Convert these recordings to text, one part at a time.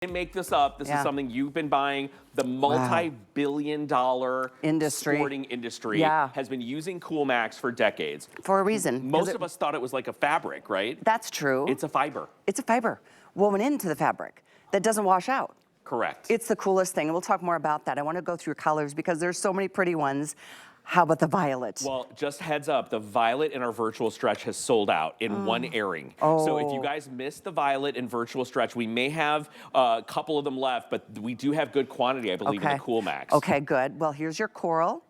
didn't make this up. This is something you've been buying. The multi-billion-dollar sporting industry has been using Coolmax for decades. For a reason. Most of us thought it was like a fabric, right? That's true. It's a fiber. It's a fiber woven into the fabric that doesn't wash out. Correct. It's the coolest thing, and we'll talk more about that. I want to go through colors because there's so many pretty ones. How about the violet? Well, just heads up, the violet in our virtual stretch has sold out in one airing. So if you guys missed the violet in virtual stretch, we may have a couple of them left, but we do have good quantity, I believe, in the Coolmax. Okay, good. Well, here's your coral.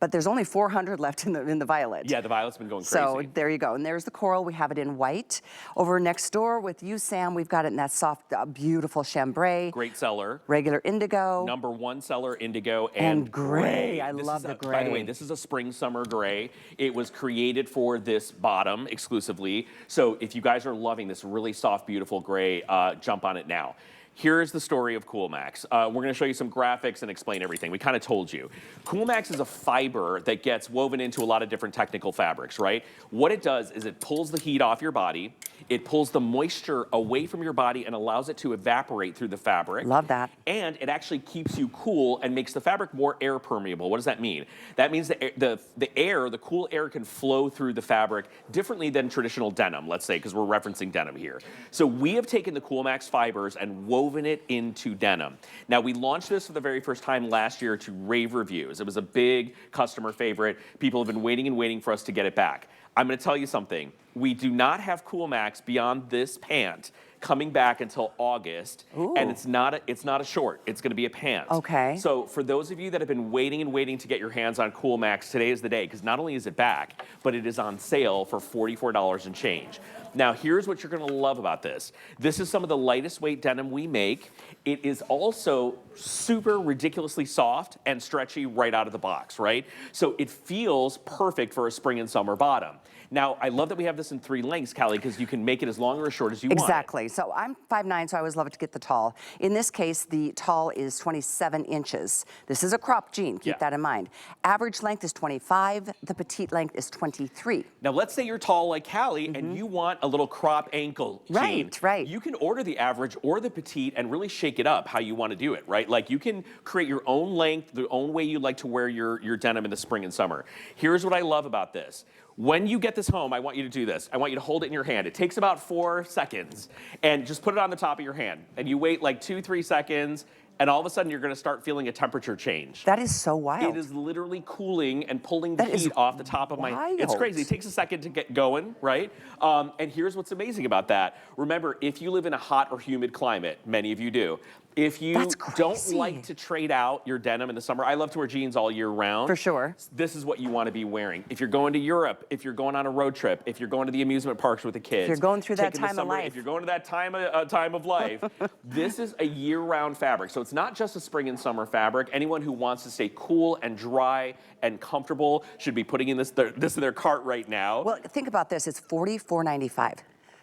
But there's only 400 left in the violet. Yeah, the violet's been going crazy. So there you go. And there's the coral. We have it in white. Over next door with you, Sam, we've got it in that soft, beautiful chambray. Great seller. Regular indigo. #1 seller, indigo and gray. I love the gray. By the way, this is a spring-summer gray. It was created for this bottom exclusively. So if you guys are loving this really soft, beautiful gray, jump on it now. Here's the story of Coolmax. We're going to show you some graphics and explain everything. We kind of told you. Coolmax is a fiber that gets woven into a lot of different technical fabrics, right? What it does is it pulls the heat off your body. It pulls the moisture away from your body and allows it to evaporate through the fabric. Love that. And it actually keeps you cool and makes the fabric more air permeable. What does that mean? That means that the cool air can flow through the fabric differently than traditional denim, let's say, because we're referencing denim here. So we have taken the Coolmax fibers and woven it into denim. Now, we launched this for the very first time last year to rave reviews. It was a big customer favorite. People have been waiting and waiting for us to get it back. I'm going to tell you something. We do not have Coolmax beyond this pant coming back until August, and it's not a short. It's going to be a pant. Okay. So for those of you that have been waiting and waiting to get your hands on Coolmax, today is the day, because not only is it back, but it is on sale for $44 and change. Now, here's what you're going to love about this. This is some of the lightest weight denim we make. It is also super ridiculously soft and stretchy right out of the box, right? So it feels perfect for a spring and summer bottom. Now, I love that we have this in 3 lengths, Callie, because you can make it as long or as short as you want. Exactly. So I'm 5'9", so I always love it to get the tall. In this case, the tall is 27 inches. This is a crop jean. Keep that in mind. Average length is 25. The petite length is 23. Now, let's say you're tall like Callie and you want a little crop ankle jean. Right. You can order the average or the petite and really shake it up how you want to do it, right? Like, you can create your own length, the own way you like to wear your denim in the spring and summer. Here's what I love about this. When you get this home, I want you to do this. I want you to hold it in your hand. It takes about 4 seconds. And just put it on the top of your hand. And you wait like 2-3 seconds. And all of a sudden, you're going to start feeling a temperature change. That is so wild. It is literally cooling and pulling the heat off the top of my... It's crazy. It takes a second to get going, right? And here's what's amazing about that. Remember, if you live in a hot or humid climate, many of you do, if you don't like to trade out your denim in the summer, I love to wear jeans all year round. For sure. This is what you want to be wearing. If you're going to Europe, if you're going on a road trip, if you're going to the amusement parks with the kids. If you're going through that time of life. If you're going to that time of life, this is a year-round fabric. So it's not just a spring and summer fabric. Anyone who wants to stay cool and dry and comfortable should be putting in this in their cart right now. Well, think about this. It's $44.95.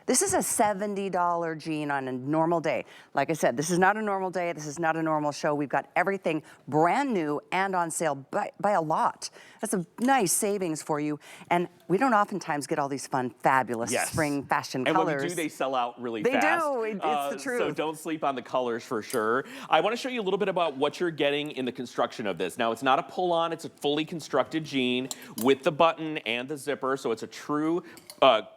This is a $70 jean on a normal day. Like I said, this is not a normal day. This is not a normal show. We've got everything brand new and on sale by a lot. That's a nice savings for you. And we don't oftentimes get all these fun, fabulous spring fashion colors. And when we do, they sell out really fast. They do. It's the truth. So don't sleep on the colors for sure. I want to show you a little bit about what you're getting in the construction of this. Now, it's not a pull-on. It's a fully constructed jean with the button and the zipper. So it's a true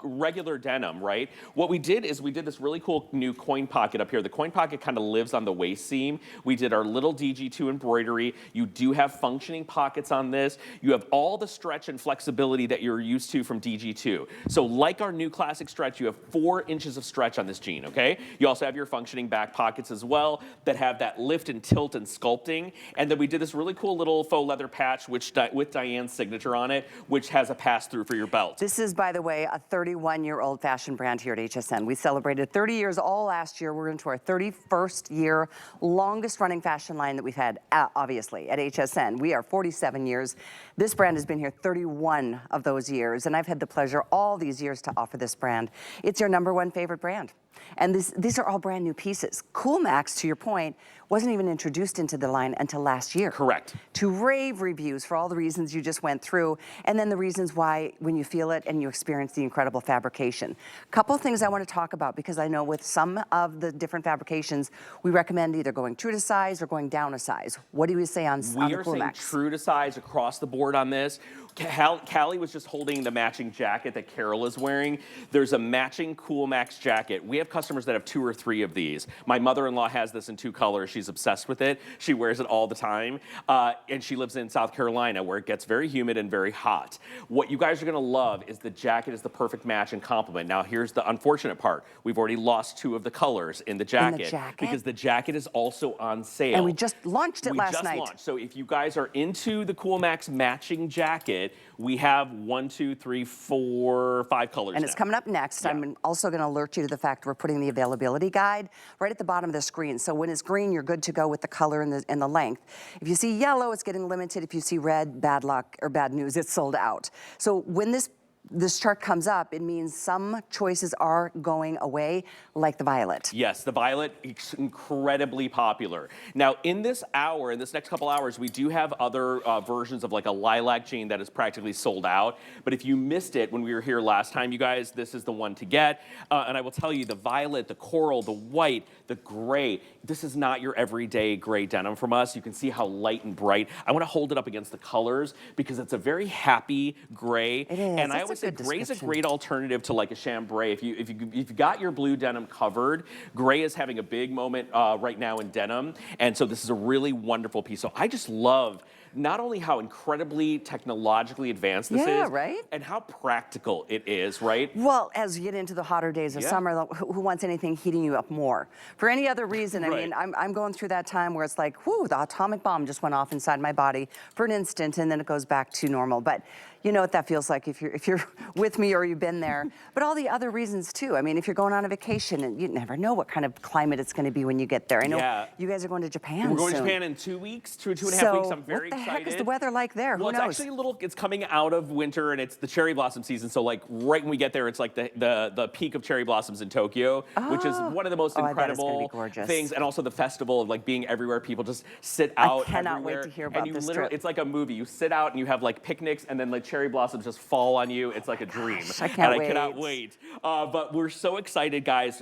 regular denim, right? What we did is we did this really cool new coin pocket up here. The coin pocket kind of lives on the waist seam. We did our little DG2 embroidery. You do have functioning pockets on this. You have all the stretch and flexibility that you're used to from DG2. So like our new classic stretch, you have 4 inches of stretch on this jean, okay? You also have your functioning back pockets as well that have that lift and tilt and sculpting. And then we did this really cool little faux leather patch with Diane's signature on it, which has a pass-through for your belt. This is, by the way, a 31-year-old fashion brand here at HSN. We celebrated 30 years all last year. We're into our 31st year, longest running fashion line that we've had, obviously, at HSN. We are 47 years. This brand has been here 31 of those years, and I've had the pleasure all these years to offer this brand. It's your #1 favorite brand. And these are all brand new pieces. Coolmax, to your point, wasn't even introduced into the line until last year. Correct. To rave reviews for all the reasons you just went through, and then the reasons why when you feel it and you experience the incredible fabrication. Couple of things I want to talk about, because I know with some of the different fabrications, we recommend either going true to size or going down a size. What do you say on the Coolmax? We are saying true to size across the board on this. Callie was just holding the matching jacket that Carol is wearing. There's a matching Coolmax jacket. We have customers that have 2 or 3 of these. My mother-in-law has this in 2 colors. She's obsessed with it. She wears it all the time. And she lives in South Carolina, where it gets very humid and very hot. What you guys are gonna love is the jacket is the perfect match and complement. Now, here's the unfortunate part. We've already lost 2 of the colors in the jacket. Because the jacket is also on sale. And we just launched it last night. Launched. So if you guys are into the Coolmax matching jacket, we have 1, 2, 3, 4, 5 colors And now. it's coming up next. Yeah. I'm also going to alert you to the fact we're putting the availability guide right at the bottom of the screen. So when it's green, you're good to go with the color and the length. If you see yellow, it's getting limited. If you see red, bad luck or bad news, it's sold out. So when this chart comes up, it means some choices are going away, like the violet. Yes, the violet is incredibly popular. Now, in this hour, in this next couple hours, we do have other versions of like a lilac jean that is practically sold out. But if you missed it when we were here last time, you guys, this is the one to get. And I will tell you, the violet, the coral, the white, the gray, this is not your everyday gray denim from us. You can see how light and bright. I want to hold it up against the colors because it's a very happy gray. It is. And I always say gray's a great alternative to like a chambray. If you got your blue denim covered, gray is having a big moment right now in denim, and so this is a really wonderful piece. So I just love not only how incredibly technologically advanced this is, right? And how practical it is, right? Well, as you get into the hotter days of summer, who wants anything heating you up more? For any other reason, I mean, I'm going through that time where it's like, whoo, the atomic bomb just went off inside my body for an instant, and then it goes back to normal. But you know what that feels like if you're with me or you've been there. But all the other reasons too. I mean, if you're going on a vacation, and you never know what kind of climate it's going to be when you get there. I know you guys are going to Japan. We're going soon. to Japan in 2 weeks, 2.5 weeks. I'm very excited. What the heck is the weather like there? Well, Who knows? it's actually it's coming out of winter, and it's the cherry blossom season. So like right when we get there, it's like the peak of cherry blossoms in Tokyo, which is one of the most incredible things. And also the festival of like being everywhere. People just sit out I cannot everywhere. wait to hear about and this literally, trip. it's like a movie. You sit out and you have like picnics, and then like cherry blossoms just fall on you. It's like a dream. I can't wait. I cannot wait. But we're so excited, guys.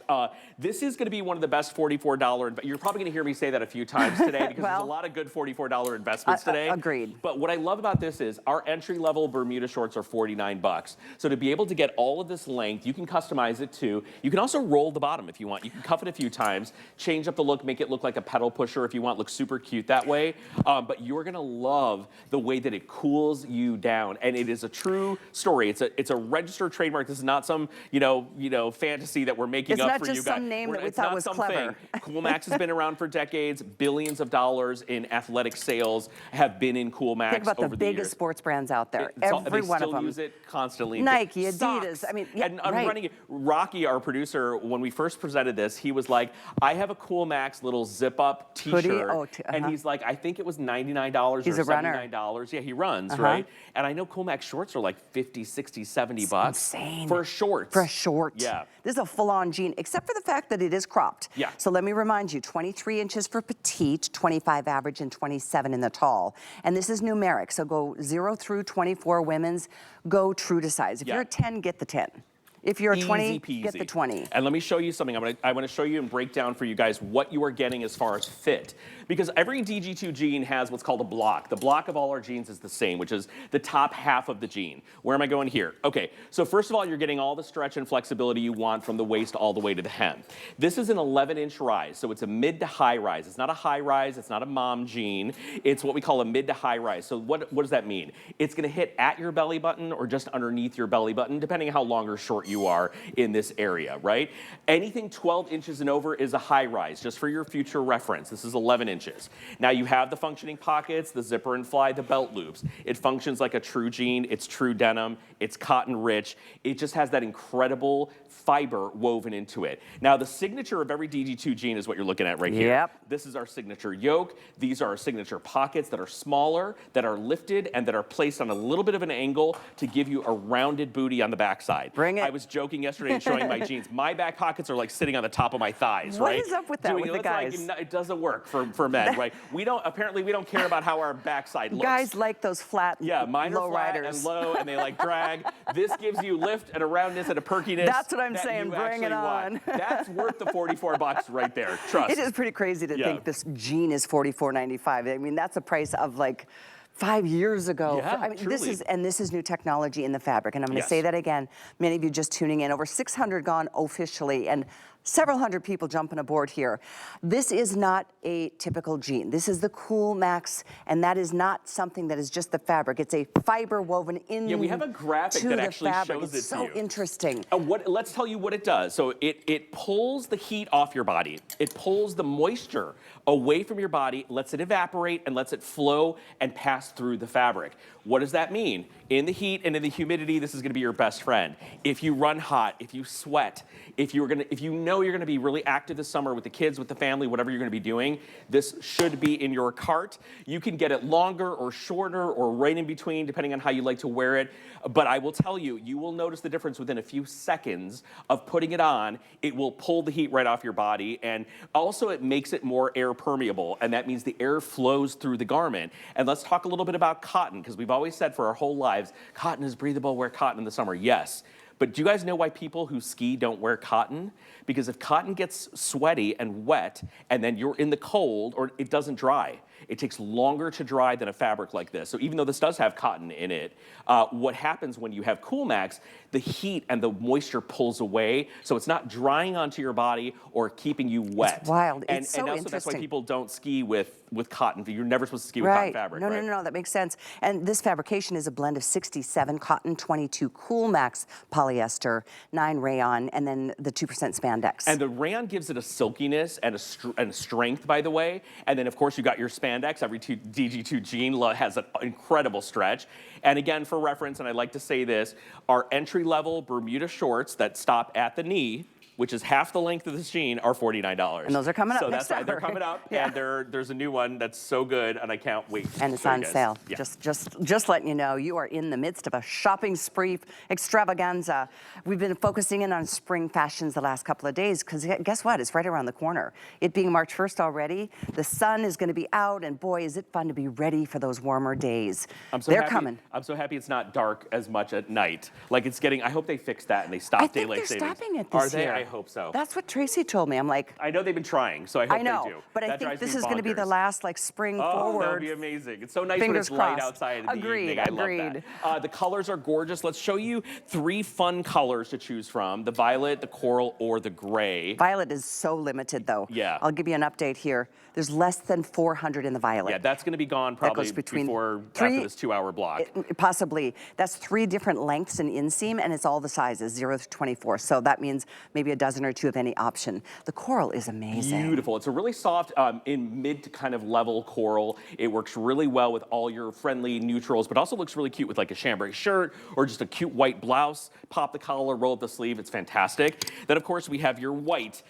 This is going to be one of the best $44. You're probably going to hear me say that a few times today because there's a lot of good $44 investments today. Agreed. But what I love about this is our entry-level Bermuda shorts are $49. So to be able to get all of this length, you can customize it too. You can also roll the bottom if you want. You can cuff it a few times, change up the look, make it look like a pedal pusher if you want, look super cute that way. But you're going to love the way that it cools you down. And it is a true story. It's a registered trademark. This is not some fantasy that we're making up for you guys. It's not just some name that we thought was clever. Coolmax has been around for decades. Billions of dollars in athletic sales have been in Coolmax. Think about over the the biggest years. sports brands out there. Every one of them. They still use it constantly. Nike, Adidas. Socks. I mean, and I'm running it. Rocky, our producer, when we first presented this, he was like, "I have a Coolmax little zip-up T-shirt," and he's like, "I think it was $99 or $79." Yeah, he runs, right? And I know Coolmax shorts are like 50, 60, 70 bucks. Insane. For shorts. For a short. Yeah. This is a full-on jean, except for the fact that it is cropped. Yeah. So let me remind you, 23 inches for petite, 25 average, and 27 in the tall. And this is numeric, so go 0 through 24 women's, go true to size. If you're a 10, get the 10. If you're a 20, get the 20. And let me show you something. I want to show you and break down for you guys what you are getting as far as fit. Because every DG2 jean has what's called a block. The block of all our jeans is the same, which is the top half of the jean. Where am I going here? Okay, so first of all, you're getting all the stretch and flexibility you want from the waist all the way to the hem. This is an 11-inch rise, so it's a mid to high rise. It's not a high rise, it's not a mom jean. It's what we call a mid to high rise. So what does that mean? It's gonna hit at your belly button or just underneath your belly button, depending on how long or short you are in this area, right? Anything 12 inches and over is a high rise, just for your future reference. This is 11 inches. Now you have the functioning pockets, the zipper and fly, the belt loops. It functions like a true jean, it's true denim, it's cotton rich. It just has that incredible fiber woven into it. Now the signature of every DG2 jean is what you're looking at right here. Yep. This is our signature yoke. These are our signature pockets that are smaller, that are lifted, and that are placed on a little bit of an angle to give you a rounded booty on the backside. Bring it. was joking yesterday and showing my jeans. My back pockets are like sitting on the top of my thighs, What right? is up with that with the guys? Like, it doesn't work for men, right? Apparently we don't care about how our backside looks. Guys like those flat, mine low are flat riders. and low, and they like drag. This gives you lift and a roundness and a perkiness. That's what I'm saying. Bring it on. That's worth the $44 right there. Trust. It is pretty crazy to think this jean is $44.95. I mean, that's a price of like 5 years ago. Yeah, I mean, truly. this is new technology in the fabric. And I'm going to say that again. Many of you just tuning in. Over 600 gone officially, and several hundred people jumping aboard here. This is not a typical jean. This is the Coolmax, and that is not something that is just the fabric. It's a fiber woven in. Yeah, we have a graphic that actually shows it's it to you. so interesting. Let's tell you what it does. So it pulls the heat off your body. It pulls the moisture away from your body, lets it evaporate, and lets it flow and pass through the fabric. What does that mean? In the heat and in the humidity, this is going to be your best friend. If you run hot, if you sweat, if you know you're going to be really active this summer with the kids, with the family, whatever you're going to be doing, this should be in your cart. You can get it longer or shorter or right in between, depending on how you like to wear it. But I will tell you, you will notice the difference within a few seconds of putting it on. It will pull the heat right off your body, and also it makes it more air permeable, and that means the air flows through the garment. And let's talk a little bit about cotton, because we've always said for our whole lives, cotton is breathable, wear cotton in the summer. Yes. But do you guys know why people who ski don't wear cotton? Because if cotton gets sweaty and wet, and then you're in the cold, or it doesn't dry. It takes longer to dry than a fabric like this. So even though this does have cotton in it, what happens when you have Coolmax, the heat and the moisture pulls away, so it's not drying onto your body or keeping you wet. It's wild. And, it's so and also interesting. that's why people don't ski with cotton. You're never supposed to ski with cotton fabric, right? No, that makes sense. And this fabrication is a blend of 67 cotton, 22 Coolmax polyester, 9 rayon, and then the 2% spandex. And the rayon gives it a silkiness and a strength, by the way. And then, of course, you got your spandex. Every DG2 jean has an incredible stretch. And again, for reference, and I like to say this, our entry-level Bermuda shorts that stop at the knee, which is half the length of this jean, are $49. And those are coming up so next that's summer. they're coming up, and there's a new one that's so good, and I can't wait. And it's on sale. Yeah. Just letting you know, you are in the midst of a shopping spree extravaganza. We've been focusing in on spring fashions the last couple of days, because guess what? It's right around the corner. It being March 1st already, the sun is going to be out, and boy, is it fun to be ready for those warmer days. They're coming. I'm so happy it's not dark as much at night. Like it's getting, I hope they fix that and they stop daylight savings. I think they're stopping it this year. Are they? I hope so. That's what Tracy told me. I'm like, I know they've been trying, so I hope I know, they do. but I think this is going to be the last like spring forward. That would be amazing. It's so nice when Fingers it's light crossed. outside in the evening. I Agreed. love that. The colors are gorgeous. Let's show you 3 fun colors to choose from: the violet, the coral, or the gray. Violet is so limited, though. Yeah. I'll give you an update here. There's less than 400 in the violet. Yeah, that's going to be gone probably after this 2-hour block. Possibly. That's 3 different lengths in inseam, and it's all the sizes, 0 to 24. So that means maybe a dozen or 2 of any option. The coral is amazing. Beautiful. It's a really soft, in mid to kind of level coral. It works really well with all your friendly neutrals, but also looks really cute with like a chambray shirt or just a cute white blouse. Pop the collar, roll up the sleeve. It's fantastic. Then, of course, we have your white.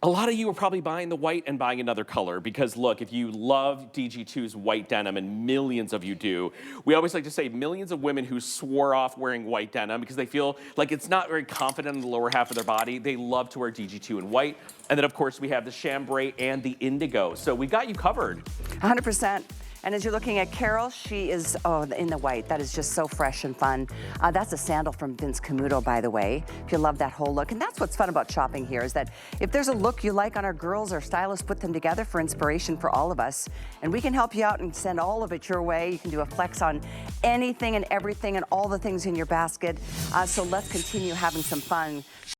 A lot of you are probably buying the white and buying another color because, look, if you love DG2's white denim, and millions of you do, we always like to say millions of women who swore off wearing white denim because they feel like it's not very confident in the lower half of their body. They love to wear DG2 in white. And then, of course, we have the chambray and the indigo. So we got you covered. 100%. And as you're looking at Carol, she is in the white. That is just so fresh and fun. That's a sandal from Vince Camuto, by the way, if you love that whole look. And that's what's fun about shopping here, is that if there's a look you like on our girls, our stylists put them together for inspiration for all of us. And we can help you out and send all of it your way. You can do a flex on anything and everything and all the things in your basket. So let's continue having some fun.